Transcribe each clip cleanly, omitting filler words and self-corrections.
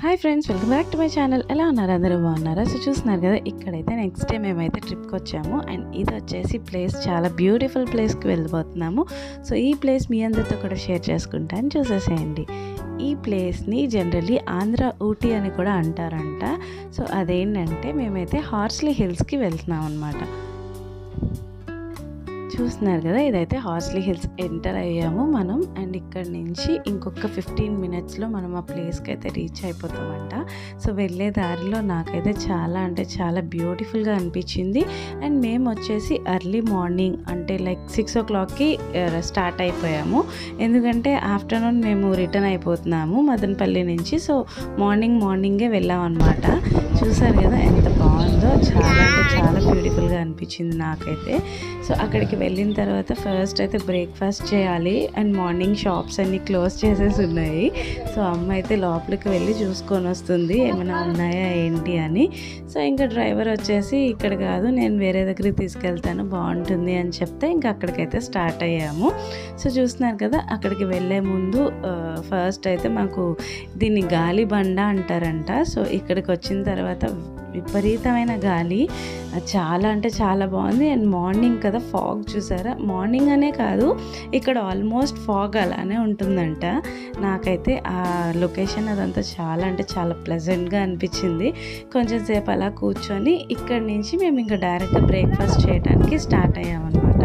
Hi friends, welcome back to my channel. ఎలా ఉన్నారు? అందరూ బాగున్నారా? సో చూస్తున్నారు కదా, ఇక్కడైతే నెక్స్ట్ డే మేమైతే ట్రిప్కి వచ్చాము. అండ్ ఇది వచ్చేసి ప్లేస్ చాలా బ్యూటిఫుల్ ప్లేస్కి వెళ్ళిపోతున్నాము. సో ఈ ప్లేస్ మీ అందరితో కూడా షేర్ చేసుకుంటాను, చూసేసేయండి. ఈ ప్లేస్ని జనరల్లీ ఆంధ్ర ఊటీ అని కూడా అంటారంట. సో అదేంటంటే మేమైతే హార్స్లీ హిల్స్కి వెళ్తున్నాం అనమాట. చూస్తున్నారు కదా, ఇదైతే హార్స్లీ హిల్స్ ఎంటర్ అయ్యాము మనం. అండ్ ఇక్కడ నుంచి ఇంకొక 15 మినిట్స్లో మనం ఆ ప్లేస్కి అయితే రీచ్ అయిపోతామంట. సో వెళ్ళే దారిలో నాకైతే చాలా అంటే చాలా బ్యూటిఫుల్గా అనిపించింది. అండ్ మేము వచ్చేసి ఎర్లీ మార్నింగ్ అంటే లైక్ 6 o'clockకి స్టార్ట్ అయిపోయాము. ఎందుకంటే ఆఫ్టర్నూన్ మేము రిటర్న్ అయిపోతున్నాము మదనపల్లి నుంచి. సో మార్నింగే వెళ్ళాం అనమాట. చూసారు కదా ఎంత బాగుందో, చాలా అంటే చాలా బ్యూటిఫుల్గా అనిపించింది నాకైతే. సో అక్కడికి వెళ్ళిన తర్వాత ఫస్ట్ అయితే బ్రేక్ఫాస్ట్ చేయాలి. అండ్ మార్నింగ్ షాప్స్ అన్నీ క్లోజ్ చేసేసి ఉన్నాయి. సో అమ్మ అయితే లోపలికి వెళ్ళి చూసుకొని వస్తుంది ఏమైనా ఉన్నాయా ఏంటి అని. సో ఇంకా డ్రైవర్ వచ్చేసి ఇక్కడ కాదు, నేను వేరే దగ్గరికి తీసుకెళ్తాను, బాగుంటుంది అని చెప్తే ఇంకా అక్కడికైతే స్టార్ట్ అయ్యాము. సో చూస్తున్నారు కదా, అక్కడికి వెళ్ళే ముందు ఫస్ట్ అయితే మాకు దీన్ని గాలి బండ అంటారంట. సో ఇక్కడికి వచ్చిన తర్వాత విపరీతమైన గాలి, చాలా అంటే చాలా బాగుంది. అండ్ మార్నింగ్ కదా, ఫాగ్ చూసారా, మార్నింగ్ అనే కాదు ఇక్కడ ఆల్మోస్ట్ ఫాగ్ అలానే ఉంటుందంట. నాకైతే ఆ లొకేషన్ అదంతా చాలా అంటే చాలా ప్లెజెంట్గా అనిపించింది. కొంచెం సేపు అలా కూర్చొని ఇక్కడి నుంచి మేము ఇంకా డైరెక్ట్ బ్రేక్ఫాస్ట్ చేయడానికి స్టార్ట్ అయ్యామన్నమాట.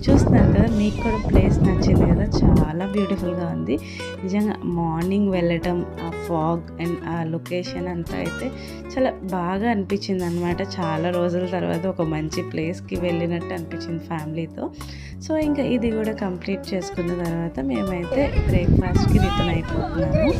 చూస్తున్నారు కదా, మీకు కూడా ప్లేస్ నచ్చింది కదా, చాలా బ్యూటిఫుల్గా ఉంది నిజంగా. మార్నింగ్ వెళ్ళటం, ఆ ఫాగ్ అండ్ ఆ లొకేషన్ అంతా అయితే చాలా బాగా అనిపించింది అనమాట. చాలా రోజుల తర్వాత ఒక మంచి ప్లేస్కి వెళ్ళినట్టు అనిపించింది ఫ్యామిలీతో. సో ఇంకా ఇది కూడా కంప్లీట్ చేసుకున్న తర్వాత మేమైతే బ్రేక్ఫాస్ట్కి రిటర్న్ అయిపోతున్నాము.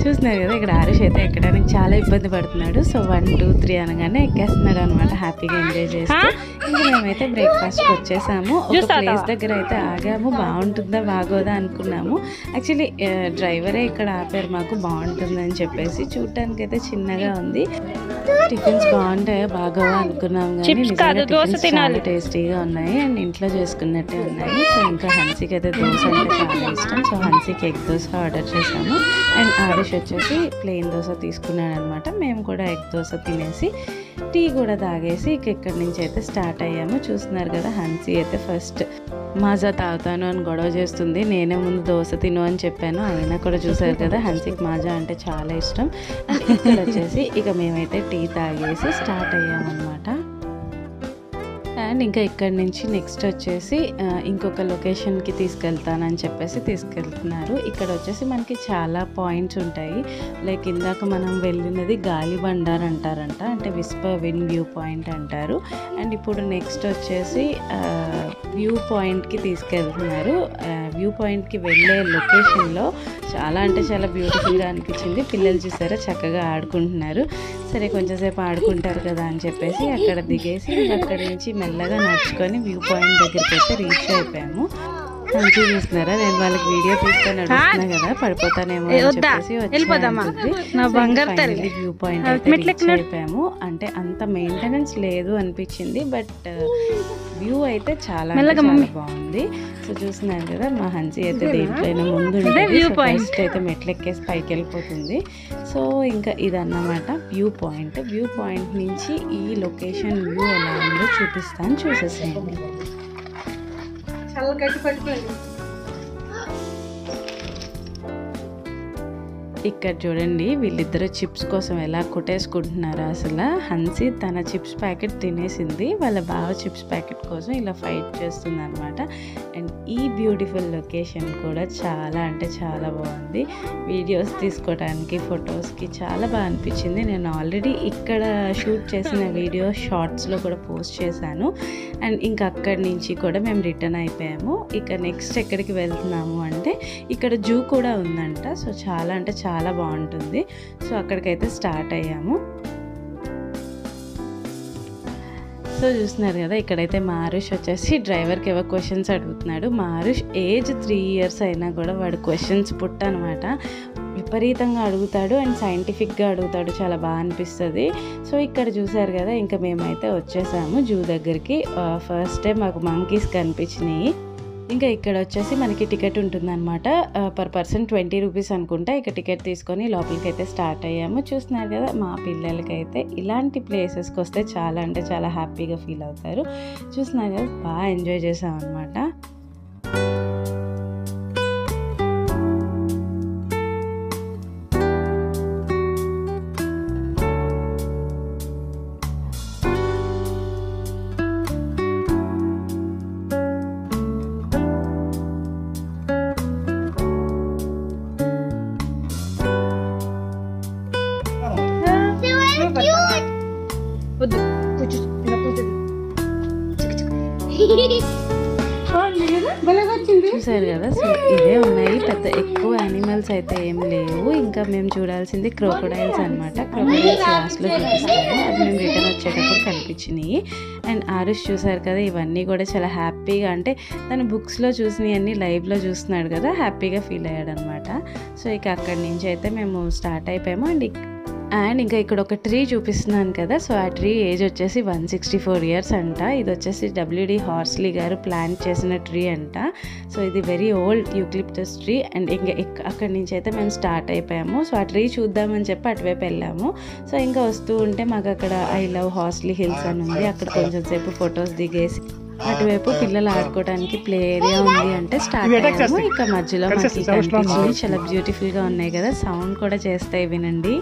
చూస్తున్నారు కదా, ఇక్కడ ఆరుష్ అయితే ఎక్కడానికి చాలా ఇబ్బంది పడుతున్నాడు. సో 1, 2, 3 అనగానే ఎక్కేస్తున్నాడు అనమాట, హ్యాపీగా ఎంజాయ్ చేస్తూ. ఇంకా మేమైతే బ్రేక్ఫాస్ట్కి వచ్చేసాము. ఒక ప్లేస్ దగ్గర అయితే ఆగాము, బాగుంటుందా బాగోదా అనుకున్నాము. యాక్చువల్లీ డ్రైవరే ఇక్కడ ఆపారు మాకు, బాగుంటుందని చెప్పేసి. చూడటానికి అయితే చిన్నగా ఉంది, టిఫిన్స్ బాగుంటాయో బాగోవా అనుకున్నాం, కానీ చాలా టేస్టీగా ఉన్నాయి అండ్ ఇంట్లో చేసుకున్నట్టే ఉన్నాయి. సో ఇంకా హన్సీకి అయితే దోశ అంటే చాలా ఇష్టం. సో హన్సీకి ఎగ్ దోశ ఆర్డర్ చేసాము. అండ్ ఆరుష్ వచ్చేసి ప్లెయిన్ దోశ తీసుకున్నాడు అనమాట. మేము కూడా ఎగ్ దోశ తినేసి టీ కూడా తాగేసి ఇక్కడి నుంచి అయితే స్టార్ట్ అయ్యాము. చూస్తున్నారు కదా, హన్సీ అయితే ఫస్ట్ మాజా తాగుతాను అని గొడవ చేస్తుంది. నేనే ముందు దోశ తిను అని చెప్పాను, అయినా కూడా చూసారు కదా, హన్సీకి మాజా అంటే చాలా ఇష్టం. అండ్ ఇక్కడ వచ్చేసి ఇక మేమైతే టీ తాగేసి స్టార్ట్ అయ్యామన్నమాట. అండ్ ఇంకా ఇక్కడి నుంచి నెక్స్ట్ వచ్చేసి ఇంకొక లొకేషన్కి తీసుకెళ్తానని చెప్పేసి తీసుకెళ్తున్నారు. ఇక్కడ వచ్చేసి మనకి చాలా పాయింట్స్ ఉంటాయి. లైక్ ఇందాక మనం వెళ్ళినది గాలి బండార్ అంటారంట, అంటే విస్పర్ విన్ వ్యూ పాయింట్ అంటారు. అండ్ ఇప్పుడు నెక్స్ట్ వచ్చేసి వ్యూ పాయింట్కి తీసుకెళ్తున్నారు. వ్యూ పాయింట్కి వెళ్ళే లొకేషన్లో చాలా అంటే చాలా బ్యూటిఫుల్గా అనిపించింది. పిల్లలు చూసారా చక్కగా ఆడుకుంటున్నారు. సరే కొంచెంసేపు ఆడుకుంటారు కదా అని చెప్పేసి అక్కడ దిగేసి అక్కడి నుంచి మెల్లగా నడుచుకొని వ్యూ పాయింట్ దగ్గరికి అయితే రీచ్ అయిపోయాము. మంచిగా చూస్తున్నారా, నేను వాళ్ళకి వీడియో తీసుకొని నడుస్తున్నా కదా, పడిపోతానేమో అని చెప్పేసి వ్యూ పాయింట్ అయితే రీచ్ అయిపోయాము. అంటే అంత మెయింటెనెన్స్ లేదు అనిపించింది, బట్ వ్యూ అయితే చాలా బాగుంది. సో చూస్తున్నారు కదా, మా హన్సీ అయితే దేంట్లోనే ముందు ఫస్ట్ అయితే మెట్లు ఎక్కేసి పైకి వెళ్ళిపోతుంది. సో ఇంకా ఇదన్నమాట వ్యూ పాయింట్. వ్యూ పాయింట్ నుంచి ఈ లొకేషన్ వ్యూ ఎలా ఉందో చూపిస్తాను, చూసేసేయండి. ఇక్కడ చూడండి, వీళ్ళిద్దరు చిప్స్ కోసం ఎలా కొట్టేసుకుంటున్నారో అసలు. హన్సీ తన చిప్స్ ప్యాకెట్ తినేసింది, వాళ్ళ బావ చిప్స్ ప్యాకెట్ కోసం ఇలా ఫైట్ చేస్తుంది అనమాట. అండ్ ఈ బ్యూటిఫుల్ లొకేషన్ కూడా చాలా అంటే చాలా బాగుంది. వీడియోస్ తీసుకోవడానికి, ఫొటోస్కి చాలా బాగా అనిపించింది. నేను ఆల్రెడీ ఇక్కడ షూట్ చేసిన వీడియో షార్ట్స్లో కూడా పోస్ట్ చేశాను. అండ్ ఇంకా అక్కడి నుంచి కూడా మేము రిటర్న్ అయిపోయాము. ఇక నెక్స్ట్ ఎక్కడికి వెళ్తున్నాము అంటే ఇక్కడ జూ కూడా ఉందంట. సో చాలా అంటే చాలా బాగుంటుంది. సో అక్కడికైతే స్టార్ట్ అయ్యాము. సో చూస్తున్నారు కదా, ఇక్కడైతే మా ఆరుష్ వచ్చేసి డ్రైవర్కి ఏవో క్వశ్చన్స్ అడుగుతున్నాడు. మా ఆరుష్ ఏజ్ 3 years అయినా కూడా వాడు క్వశ్చన్స్ పుట్టనమాట, విపరీతంగా అడుగుతాడు అండ్ సైంటిఫిక్గా అడుగుతాడు, చాలా బాగా అనిపిస్తుంది. సో ఇక్కడ చూసారు కదా, ఇంకా మేమైతే వచ్చేసాము జూ దగ్గరికి. ఫస్ట్ టైం మాకు మంకీస్ కనిపించినాయి. ఇంకా ఇక్కడ వచ్చేసి మనకి టికెట్ ఉంటుందన్నమాట. పర్ పర్సన్ 20 రూపీస్ అనుకుంటా. ఇక టికెట్ తీసుకొని లోపలికి అయితే స్టార్ట్ అయ్యాము. చూస్తున్నారు కదా, మా పిల్లలకైతే ఇలాంటి ప్లేసెస్కి వస్తే చాలా అంటే చాలా హ్యాపీగా ఫీల్ అవుతారు. చూస్తున్నారు కదా, బాగా ఎంజాయ్ చేసాం అనమాట. చూసారు కదా, సో ఇదే ఉన్నాయి, పెద్ద ఎక్కువ యానిమల్స్ అయితే ఏం లేవు. ఇంకా మేము చూడాల్సింది క్రోకోడైల్స్ అనమాట. క్రోకోడైల్స్ లాస్ట్లో చూపిస్తాము, అది మేము రిటర్న్ వచ్చేటప్పుడు కనిపించినాయి. అండ్ ఆరుష్ చూసారు కదా, ఇవన్నీ కూడా చాలా హ్యాపీగా, అంటే తను బుక్స్లో చూసినవన్నీ లైవ్లో చూస్తున్నాడు కదా, హ్యాపీగా ఫీల్ అయ్యాడు అనమాట. సో ఇక అక్కడి నుంచి అయితే మేము స్టార్ట్ అయిపోయాము. అండ్ ఇంకా ఇక్కడ ఒక ట్రీ చూపిస్తున్నాను కదా, సో ఆ ట్రీ ఏజ్ వచ్చేసి 164 years అంట. ఇది వచ్చేసి WD హార్స్లీ గారు ప్లాంట్ చేసిన ట్రీ అంట. సో ఇది very old eucalyptus tree. And ఇంకా అక్కడి నుంచి అయితే మేము స్టార్ట్ అయిపోయాము. సో ఆ ట్రీ చూద్దామని చెప్పి అటువైపు వెళ్ళాము. సో ఇంకా వస్తూ ఉంటే మాకు అక్కడ ఐ లవ్ హార్స్లీ హిల్స్ అని ఉంది. అక్కడ కొంచెం సేపు ఫొటోస్ దిగేసి అటువైపు పిల్లలు ఆడుకోవడానికి ప్లే ఏరియా ఉంది అంటే స్టార్ట్ అయ్యాము. ఇక మధ్యలో మనకి కనిపించింది, చాలా బ్యూటిఫుల్గా ఉన్నాయి కదా, సౌండ్ కూడా చేస్తాయి వినండి.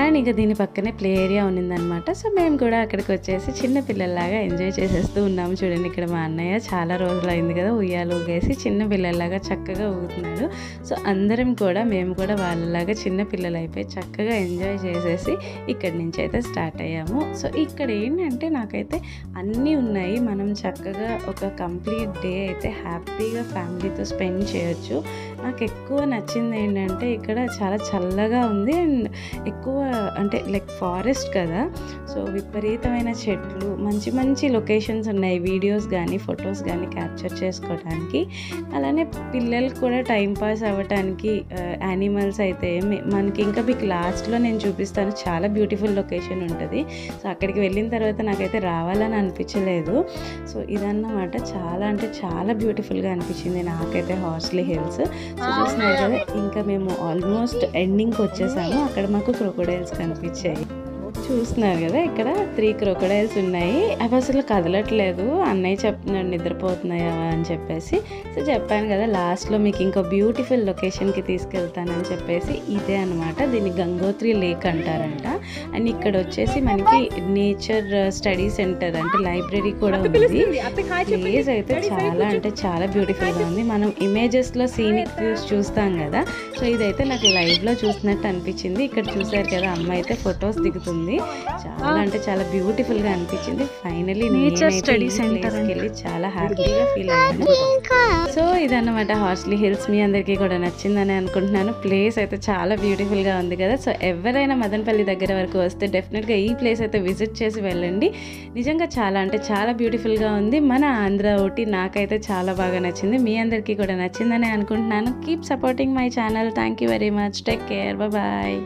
అండ్ ఇంకా దీని పక్కనే ప్లే ఏరియా ఉన్నిందనమాట. సో మేము కూడా అక్కడికి వచ్చేసి చిన్న పిల్లల్లాగా ఎంజాయ్ చేసేస్తూ ఉన్నాము. చూడండి, ఇక్కడ మా అన్నయ్య చాలా రోజులు అయింది కదా ఉయ్యాలు ఊగేసి చిన్న పిల్లల్లాగా చక్కగా ఊగుతున్నాడు. సో అందరం కూడా, మేము కూడా వాళ్ళలాగా చిన్న పిల్లలు అయిపోయి చక్కగా ఎంజాయ్ చేసేసి ఇక్కడి నుంచి అయితే స్టార్ట్ అయ్యాము. సో ఇక్కడ ఏంటంటే నాకైతే అన్నీ ఉన్నాయి, మనం చక్కగా ఒక కంప్లీట్ డే అయితే హ్యాపీగా ఫ్యామిలీతో స్పెండ్ చేయొచ్చు. నాకు ఎక్కువ నచ్చింది ఏంటంటే ఇక్కడ చాలా చల్లగా ఉంది. అండ్ ఎక్కువ అంటే లైక్ ఫారెస్ట్ కదా, సో విపరీతమైన చెట్లు, మంచి మంచి లొకేషన్స్ ఉన్నాయి, వీడియోస్ కానీ ఫొటోస్ కానీ క్యాప్చర్ చేసుకోవడానికి. అలానే పిల్లలు కూడా టైంపాస్ అవ్వటానికి యానిమల్స్ అయితే మనకి, ఇంకా మీకు లాస్ట్లో నేను చూపిస్తాను, చాలా బ్యూటిఫుల్ లొకేషన్ ఉంటుంది. సో అక్కడికి వెళ్ళిన తర్వాత నాకైతే రావాలని అనిపించలేదు. సో ఇదన్నమాట, చాలా అంటే చాలా బ్యూటిఫుల్గా అనిపించింది నాకైతే హార్స్లీ హిల్స్. సో చూస్తున్నారు కదా, ఇంకా మేము ఆల్మోస్ట్ ఎండింగ్కి వచ్చేసాము. అక్కడ మాకు క్రొకోడైల్స్ కనిపించాయి. చూస్తున్నారు కదా, ఇక్కడ 3 క్రొకోడైల్స్ ఉన్నాయి. అవి అసలు కదలట్లేదు. అన్నయ్య చెప్తున్నాడు నిద్రపోతున్నాయా అని చెప్పేసి. సో చెప్పాను కదా, లాస్ట్లో మీకు ఇంకో బ్యూటిఫుల్ లొకేషన్కి తీసుకెళ్తానని చెప్పేసి, ఇదే అనమాట. దీన్ని గంగోత్రి లేక్ అంటారంట. అండ్ ఇక్కడ వచ్చేసి మనకి నేచర్ స్టడీ సెంటర్ అంటే లైబ్రరీ కూడా ఉంది. ప్లేస్ అయితే చాలా అంటే చాలా బ్యూటిఫుల్గా ఉంది. మనం ఇమేజెస్లో సీనిక్ వ్యూస్ చూస్తాం కదా, సో ఇదైతే నాకు లైవ్లో చూసినట్టు అనిపించింది. ఇక్కడ చూసారు కదా, అమ్మ అయితే ఫొటోస్ దిగుతుంది. చాలా అంటే చాలా బ్యూటిఫుల్ గా అనిపించింది. ఫైనలీ నేచర్ స్టడీ సెంటర్ వెళ్ళి చాలా హ్యాపీగా ఫీల్ అయ్యాను. సో ఇదన్నమాట హార్స్లీ హిల్స్. మీ అందరికీ కూడా నచ్చిందని అనుకుంటున్నాను. ప్లేస్ అయితే చాలా బ్యూటిఫుల్ గా ఉంది కదా. సో ఎవరైనా మదనపల్లి దగ్గర వరకు వస్తే డెఫినెట్ గా ఈ ప్లేస్ అయితే విజిట్ చేసి వెళ్ళండి. నిజంగా చాలా అంటే చాలా బ్యూటిఫుల్ గా ఉంది. మన ఆంధ్ర ఊటీ నాకైతే చాలా బాగా నచ్చింది. మీ అందరికీ కూడా నచ్చిందని అనుకుంటున్నాను. Keep supporting my channel. Thank you very much. Take care. Bye.